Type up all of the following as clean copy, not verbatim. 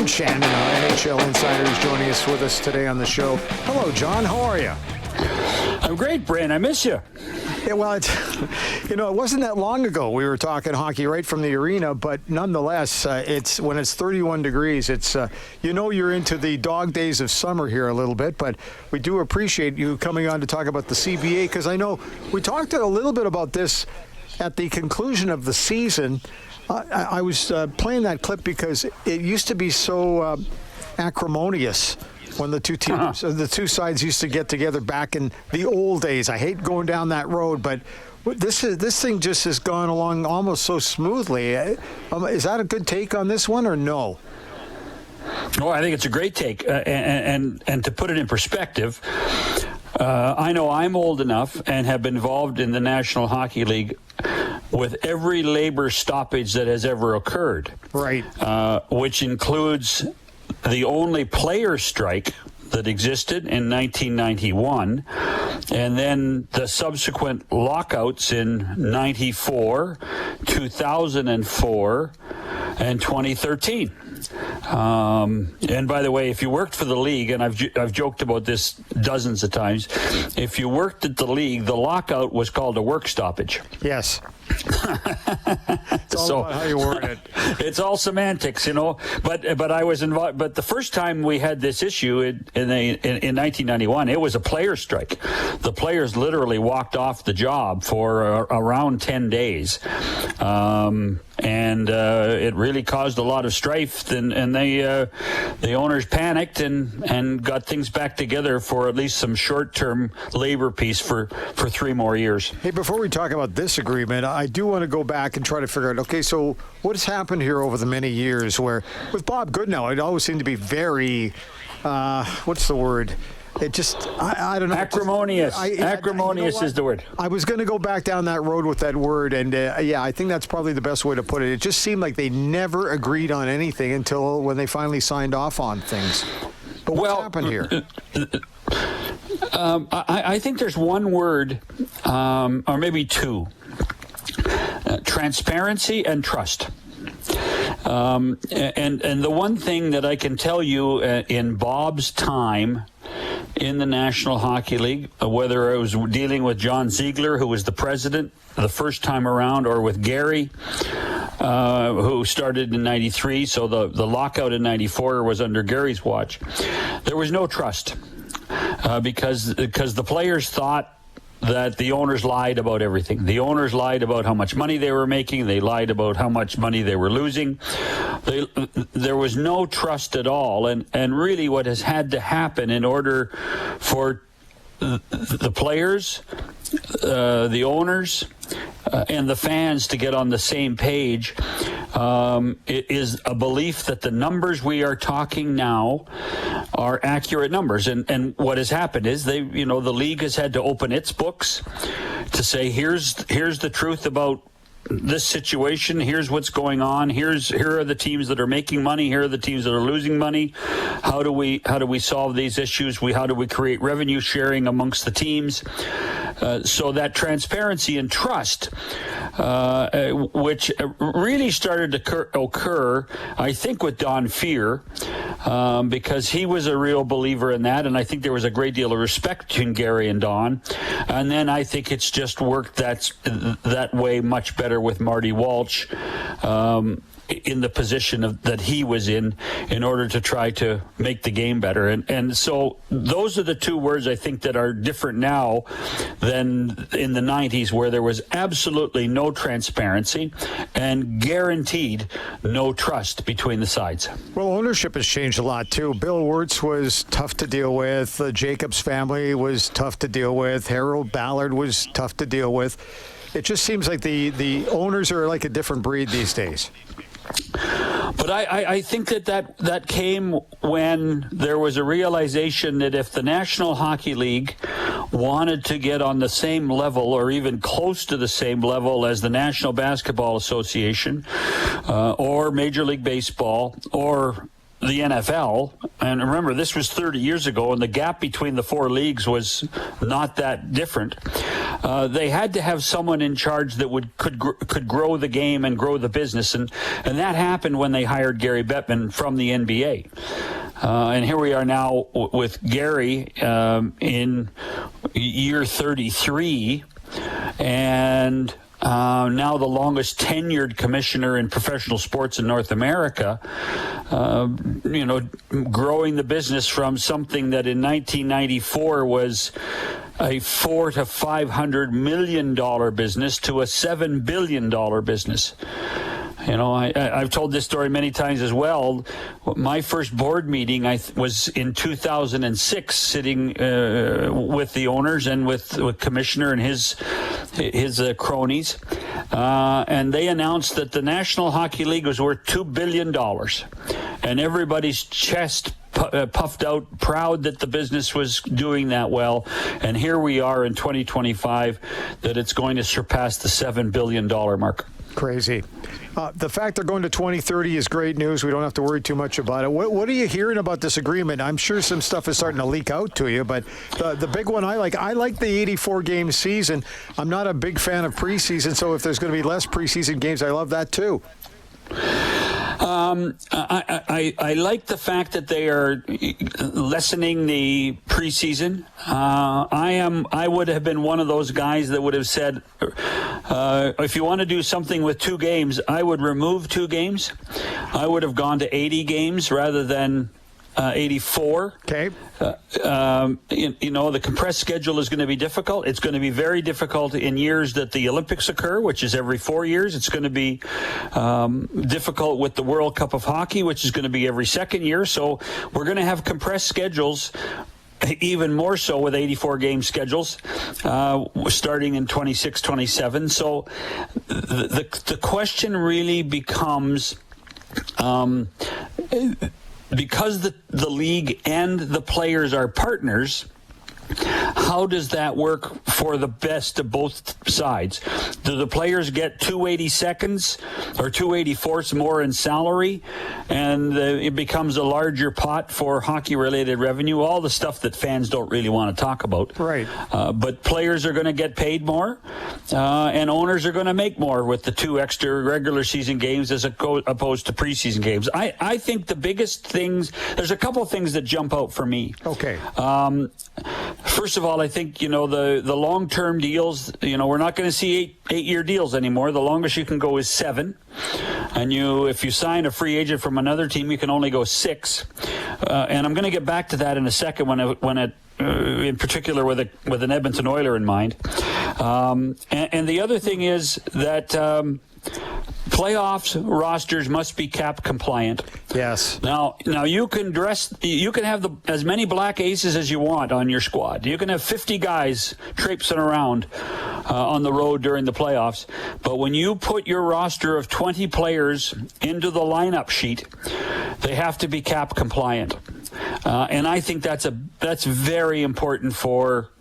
John Shannon, our NHL insider, is joining us with us today on the show. Hello, John. How are you? I'm great, Bryn. I miss you. Yeah, well, it wasn't that long ago we were talking hockey right from the arena, but nonetheless, it's when it's 31 degrees, it's you're into the dog days of summer here a little bit, but we do appreciate you coming on to talk about the CBA, because I know we talked a little bit about this at the conclusion of the season. I was playing that clip because it used to be so acrimonious when the two teams, the two sides used to get together back in the old days. I hate going down that road, but this thing just has gone along almost so smoothly. Is that a good take on this one or no? Oh, I think it's a great take. And to put it in perspective, I know I'm old enough and have been involved in the National Hockey League with every labor stoppage that has ever occurred. Right. Which includes the only player strike that existed in 1991, and then the subsequent lockouts in 94, 2004, and 2013. And by the way, if you worked for the league, and I've joked about this dozens of times, if you worked at the league, the lockout was called a work stoppage. Yes. It's all about how you word it. It's all semantics, But I was involved. But the first time we had this issue in 1991, it was a player strike. The players literally walked off the job for around 10 days. And it really caused a lot of strife, and the owners panicked and got things back together for at least some short-term labor peace for 3 more years. Hey, before we talk about this agreement, I do want to go back and try to figure out, okay, so what has happened here over the many years where, with Bob Goodnow, it always seemed to be very, what's the word? It just, I don't know. Acrimonious. Acrimonious is the word. I was going to go back down that road with that word, and I think that's probably the best way to put it. It just seemed like they never agreed on anything until when they finally signed off on things. But what's happened here? I think there's one word, or maybe two. Transparency and trust. And the one thing that I can tell you in Bob's time in the National Hockey League, whether I was dealing with John Ziegler, who was the president the first time around, or with Gary, who started in 93, so the lockout in 94 was under Gary's watch, there was no trust because the players thought that the owners lied about everything. The owners lied about how much money they were making. They lied about how much money they were losing. There was no trust at all. And really what has had to happen in order for the players, the owners, and the fans to get on the same page it is a belief that the numbers we are talking now are accurate numbers. And what has happened is the league has had to open its books to say, here's the truth about this situation. Here's what's going on. Here are the teams that are making money. Here are the teams that are losing money. How do we solve these issues? How do we create revenue sharing amongst the teams? So that transparency and trust, which really started to occur, I think, with Don Fear, because he was a real believer in that, and I think there was a great deal of respect between Gary and Don. And then I think it's just worked that way much better with Marty Walsh in the position that he was in order to try to make the game better. And so those are the two words I think that are different now than in the 90s, where there was absolutely no transparency and guaranteed no trust between the sides. Well, ownership has changed a lot too. Bill Wirtz was tough to deal with. The Jacobs family was tough to deal with. Harold Ballard was tough to deal with. It just seems like the owners are like a different breed these days. But I think that came when there was a realization that if the National Hockey League wanted to get on the same level or even close to the same level as the National Basketball Association or Major League Baseball or the NFL, and remember, this was 30 years ago, and the gap between the four leagues was not that different. They had to have someone in charge that could grow the game and grow the business, and that happened when they hired Gary Bettman from the NBA. And here we are now with Gary in year 33, and now the longest tenured commissioner in professional sports in North America, growing the business from something that in 1994 was a $400 to $500 million business to a $7 billion business. I've told this story many times as well. My first board meeting was in 2006, sitting with the owners and with Commissioner and his cronies, and they announced that the National Hockey League was worth $2 billion, and everybody's chest puffed out, proud that the business was doing that well. And here we are in 2025, that it's going to surpass the $7 billion mark. Crazy. The fact they're going to 2030 is great news. We don't have to worry too much about it. What are you hearing about this agreement? I'm sure some stuff is starting to leak out to you, but the big one I like the 84-game season. I'm not a big fan of preseason, so if there's going to be less preseason games, I love that too. I like the fact that they are lessening the preseason. I would have been one of those guys that would have said, if you want to do something with 2 games, I would remove 2 games. I would have gone to 80 games rather than 84. Okay. The compressed schedule is going to be difficult. It's going to be very difficult in years that the Olympics occur, which is every 4 years. It's going to be difficult with the World Cup of Hockey, which is going to be every second year. So we're going to have compressed schedules, even more so with 84-game schedules, starting in 26, 27. So the question really becomes, because the league and the players are partners, how does that work for the best of both sides? Do the players get 2/82 or 2/84 more in salary, and it becomes a larger pot for hockey-related revenue? All the stuff that fans don't really want to talk about. Right. But players are going to get paid more, and owners are going to make more with the 2 extra regular season games as opposed to preseason games. I think the biggest things, there's a couple of things that jump out for me. Okay. First of all, I think, the long-term deals, we're not going to see 8-year deals anymore. The longest you can go is 7. And if you sign a free agent from another team, you can only go 6. And I'm going to get back to that in a second when it in particular with an Edmonton Oiler in mind. And the other thing is that playoffs rosters must be cap compliant. Yes. Now you can have as many black aces as you want on your squad. You can have 50 guys traipsing around on the road during the playoffs. But when you put your roster of 20 players into the lineup sheet, they have to be cap compliant. And I think that's very important for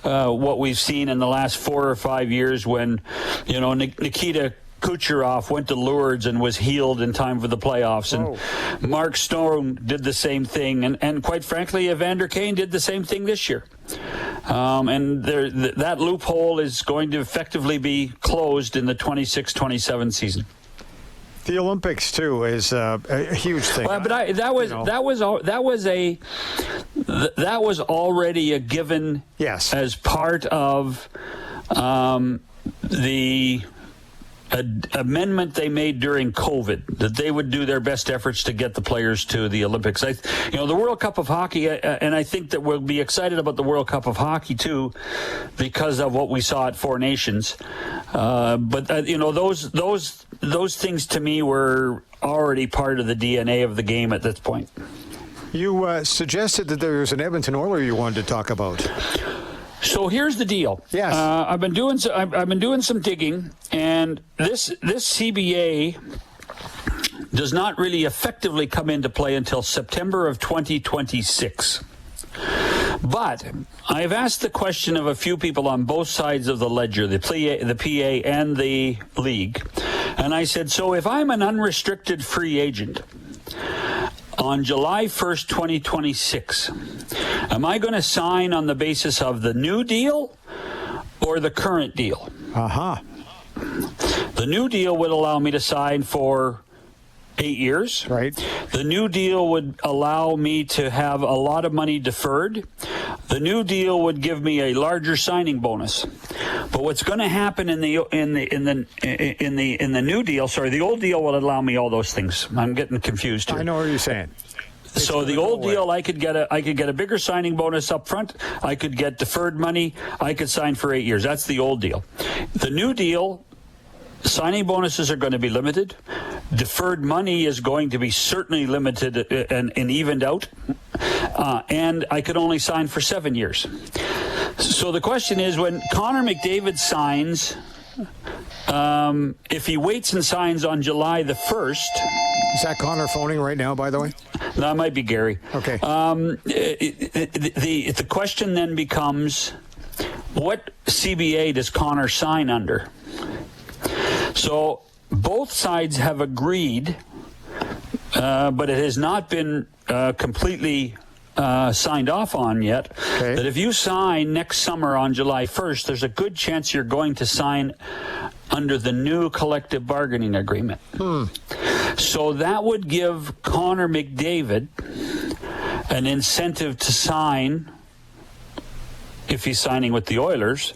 what we've seen in the last 4 or 5 years when, Nikita Kucherov went to Lourdes and was healed in time for the playoffs. And Mark Stone did the same thing. And quite frankly, Evander Kane did the same thing this year. And that loophole is going to effectively be closed in the 26-27 season. The Olympics too is a huge thing. But that was already a given. Yes. As part of the amendment they made during COVID, that they would do their best efforts to get the players to the Olympics. The World Cup of Hockey, and I think that we'll be excited about the World Cup of Hockey too, because of what we saw at Four Nations. But those things to me were already part of the DNA of the game at this point. You suggested that there was an Edmonton Oiler you wanted to talk about. So here's the deal. Yes. I've been doing some digging, and this CBA does not really effectively come into play until September of 2026. But I've asked the question of a few people on both sides of the ledger, the PA and the league, and I said, so if I'm an unrestricted free agent, on July 1st, 2026, am I going to sign on the basis of the new deal or the current deal? The new deal would allow me to sign for 8 years. Right. The new deal would allow me to have a lot of money deferred. The new deal would give me a larger signing bonus. But what's going to happen in the new deal? Sorry, the old deal will allow me all those things. I'm getting confused here. I know what you're saying. So the old deal, I could get a bigger signing bonus up front. I could get deferred money. I could sign for 8 years. That's the old deal. The new deal, signing bonuses are going to be limited. Deferred money is going to be certainly limited and evened out. And I could only sign for 7 years. So the question is, when Connor McDavid signs, if he waits and signs on July the 1st... Is that Connor phoning right now, by the way? That might be Gary. Okay. The question then becomes, what CBA does Connor sign under? So both sides have agreed, but it has not been completely signed off on yet, that if you sign next summer on July 1st, there's a good chance you're going to sign under the new collective bargaining agreement. So that would give Connor McDavid an incentive to sign, if he's signing with the Oilers,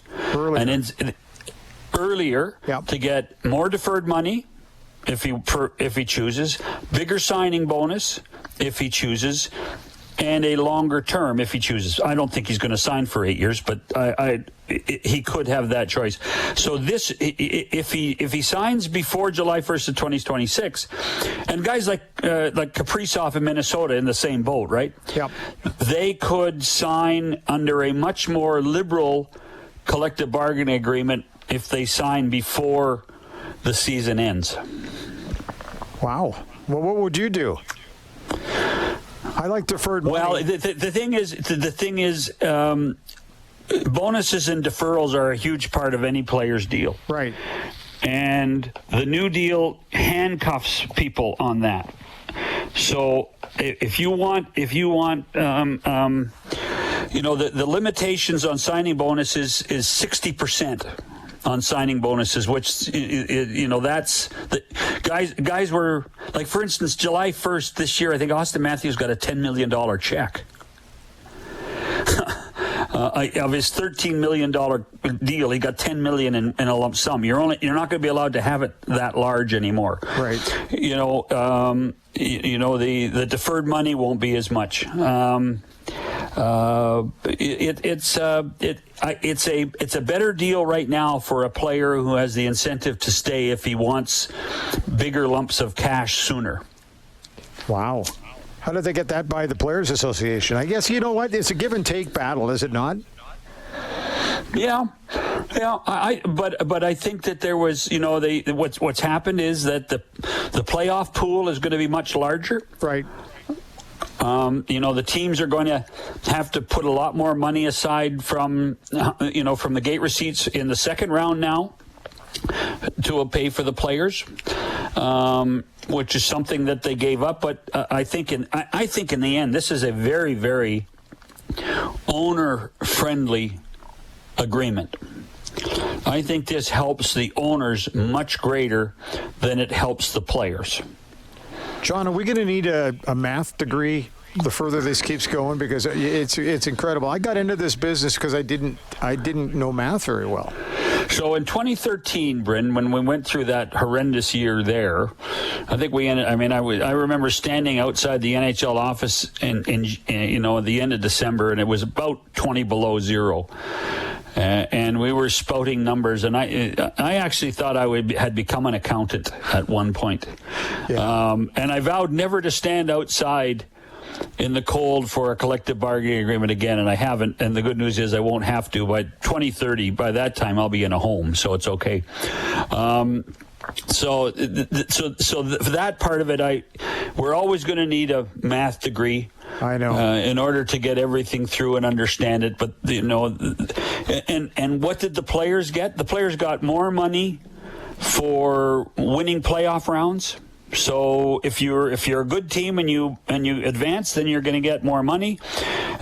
earlier Yep. to get more deferred money if he chooses, bigger signing bonus if he chooses, and a longer term if he chooses. I don't think he's going to sign for 8 years, but he could have that choice. So this, if he signs before July 1st of 2026, and guys like Kaprizov in Minnesota in the same boat, right? Yep. They could sign under a much more liberal collective bargaining agreement if they sign before the season ends. Wow. Well, what would you do? I like deferred money. Well, the thing is, bonuses and deferrals are a huge part of any player's deal. Right. And the new deal handcuffs people on that. So if you want, the limitations on signing bonuses is 60%. On signing bonuses, which that's the guys were like, for instance, July 1st this year, I think Austin Matthews got a $10 million check of his $13 million deal. He got $10 million in a lump sum. You're not going to be allowed to have it that large anymore. Right. The deferred money won't be as much. It's a better deal right now for a player who has the incentive to stay if he wants bigger lumps of cash sooner. Wow. How did they get that by the Players Association? I guess, you know what? It's a give and take battle, is it not? Yeah. But I think that there was, what's happened is that the playoff pool is going to be much larger. Right. The teams are going to have to put a lot more money aside from the gate receipts in the second round now to pay for the players, which is something that they gave up. But I think in the end, this is a very, very owner-friendly agreement. I think this helps the owners much greater than it helps the players. John, are we going to need a math degree the further this keeps going? Because it's incredible. I got into this business because I didn't know math very well. So in 2013, Bryn, when we went through that horrendous year there, I think we ended. I remember standing outside the NHL office in at the end of December, and it was about 20 below zero. And we were spouting numbers, and I actually thought I had become an accountant at one point. Yeah. And I vowed never to stand outside in the cold for a collective bargaining agreement again, and I haven't. And the good news is I won't have to. By 2030, by that time, I'll be in a home, so it's okay. So for that part of it, we're always going to need a math degree. I know. In order to get everything through and understand it. But, and what did the players get? The players got more money for winning playoff rounds. So if you're a good team and you advance, then you're going to get more money.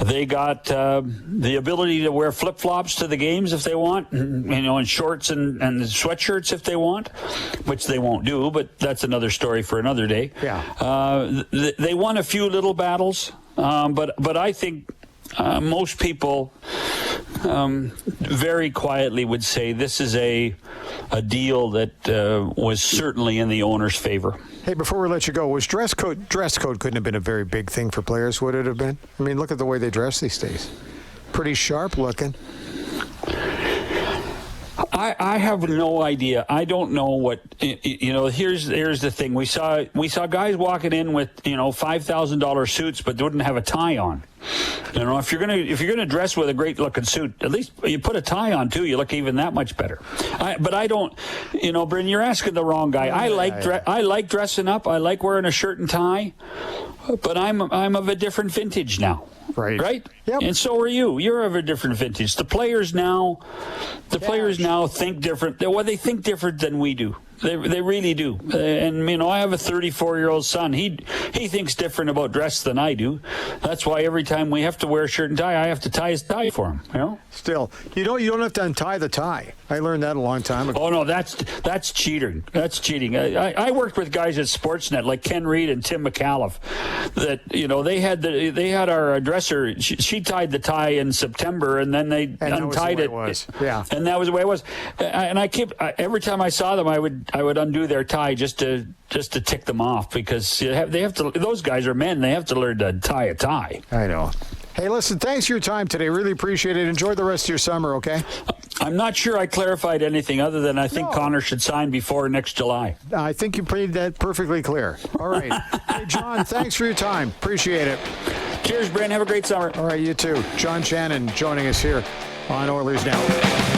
They got the ability to wear flip-flops to the games if they want, and shorts and sweatshirts if they want, which they won't do, but that's another story for another day. Yeah. They won a few little battles, but I think most people very quietly would say this is a deal that was certainly in the owner's favor. Hey, before we let you go, was dress code couldn't have been a very big thing for players, would it have been? I mean, look at the way they dress these days. Pretty sharp looking. I have no idea. I don't know what here's the thing. We saw guys walking in with $5,000 suits but didn't have a tie on. If you're gonna dress with a great looking suit, at least you put a tie on too. You look even that much better. But I don't, Bryn, you're asking the wrong guy. I like dressing up. I like wearing a shirt and tie. But I'm of a different vintage now. Right? Yep. And so are you. You're of a different vintage. The players now think different. Well, they think different than we do. They really do. And I have a 34-year-old son. He thinks different about dress than I do. That's why every time we have to wear a shirt and tie, I have to tie his tie for him. Still, you don't have to untie the tie. I learned that a long time ago. Oh no, that's cheating. That's cheating. I worked with guys at Sportsnet like Ken Reed and Tim McAuliffe. That they had our dresser. She tied the tie in September, and then they untied it. Yeah. And that was the way it was. And every time I saw them, I would undo their tie just to tick them off, because they have to. Those guys are men. They have to learn to tie a tie. I know. Hey, listen, thanks for your time today. Really appreciate it. Enjoy the rest of your summer, okay? I'm not sure I clarified anything other than I think Connor should sign before next July. I think you made that perfectly clear. All right. Hey, John, thanks for your time. Appreciate it. Cheers, Bryn. Have a great summer. All right, you too. John Shannon joining us here on Oilers Now.